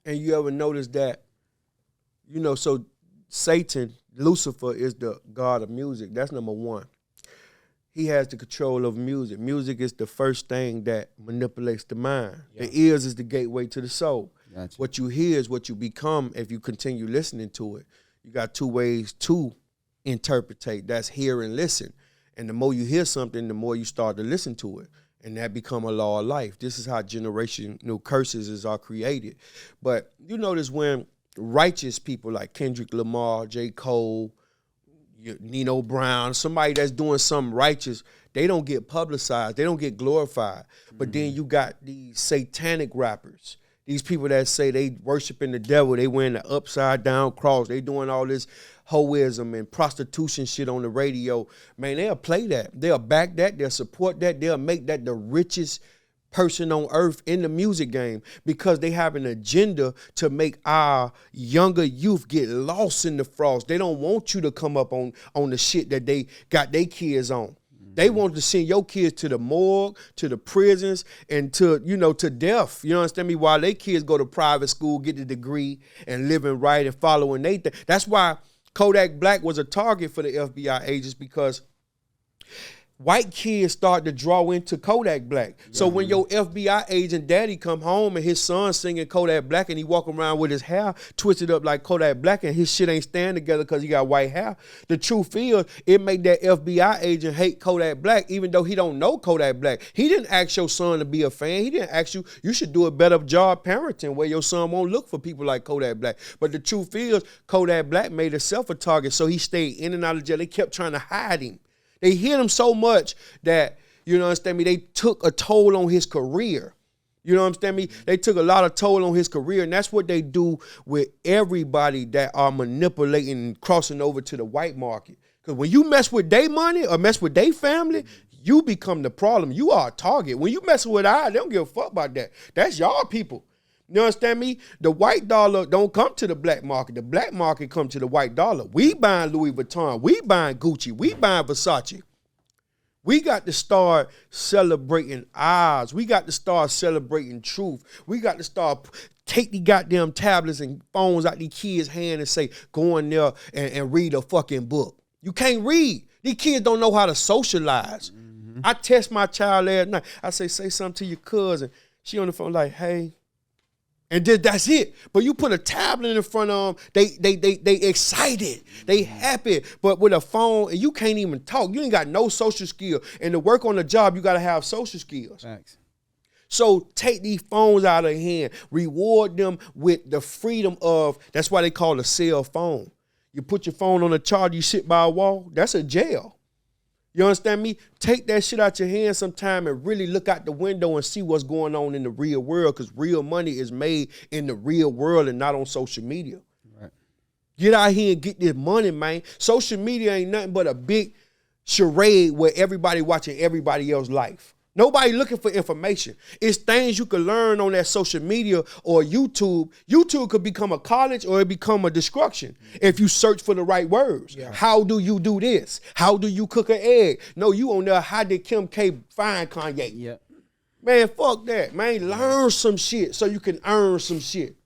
And you ever notice that, so Satan, Lucifer, is the god of music. That's number one. He has the control of music. Music is the first thing that manipulates the mind. Yeah. The ears is the gateway to the soul. Gotcha. What you hear is what you become if you continue listening to it. You got two ways to interpretate. That's hear and listen. And the more you hear something, the more you start to listen to it. And that become a law of life. This is how generational curses are created. But you notice when righteous people like Kendrick Lamar, J. Cole, Nino Brown, somebody that's doing something righteous, they don't get publicized. They don't get glorified. But then you got these satanic rappers. These people that say they worshiping the devil, they wearing the upside down cross, they doing all this hoism and prostitution shit on the radio. Man, they'll play that. They'll back that. They'll support that. They'll make that the richest person on earth in the music game because they have an agenda to make our younger youth get lost in the frost. They don't want you to come up on the shit that they got their kids on. They want to send your kids to the morgue, to the prisons, and to death. You understand me? While their kids go to private school, get a degree, and living right and following their thing. That's why Kodak Black was a target for the FBI agents because white kids start to draw into Kodak Black. Yeah. So when your FBI agent daddy come home and his son singing Kodak Black and he walk around with his hair twisted up like Kodak Black and his shit ain't stand together because he got white hair, the truth is it make that FBI agent hate Kodak Black even though he don't know Kodak Black. He didn't ask your son to be a fan. He didn't ask you should do a better job parenting where your son won't look for people like Kodak Black. But the truth is Kodak Black made himself a target, so he stayed in and out of jail. They kept trying to hide him. They hit him so much that, understand me, they took a toll on his career. You understand me? They took a lot of toll on his career, and that's what they do with everybody that are manipulating and crossing over to the white market. Because when you mess with their money or mess with their family, you become the problem. You are a target. When you mess with ours, they don't give a fuck about that. That's y'all people. You understand me? The white dollar don't come to the black market. The black market come to the white dollar. We buying Louis Vuitton. We buying Gucci. We buying Versace. We got to start celebrating ours. We got to start celebrating truth. We got to start take the goddamn tablets and phones out these kids' hands and say, go in there and read a fucking book. You can't read. These kids don't know how to socialize. Mm-hmm. I test my child last night. I say something to your cousin. She on the phone like, hey. And then that's it. But you put a tablet in front of them, they excited, they happy. But with a phone, and you can't even talk. You ain't got no social skill. And to work on the job, you got to have social skills. Thanks. So take these phones out of their hand. Reward them with the freedom of, that's why they call it a cell phone. You put your phone on a charger, you sit by a wall, that's a jail. You understand me? Take that shit out your hand sometime and really look out the window and see what's going on in the real world, because real money is made in the real world and not on social media. Right. Get out here and get this money, man. Social media ain't nothing but a big charade where everybody watching everybody else's life. Nobody looking for information. It's things you can learn on that social media or YouTube. YouTube could become a college or it become a destruction if you search for the right words. Yeah. How do you do this? How do you cook an egg? No, you on there, how did Kim K find Kanye? Yeah. Man, fuck that. Man, learn some shit so you can earn some shit.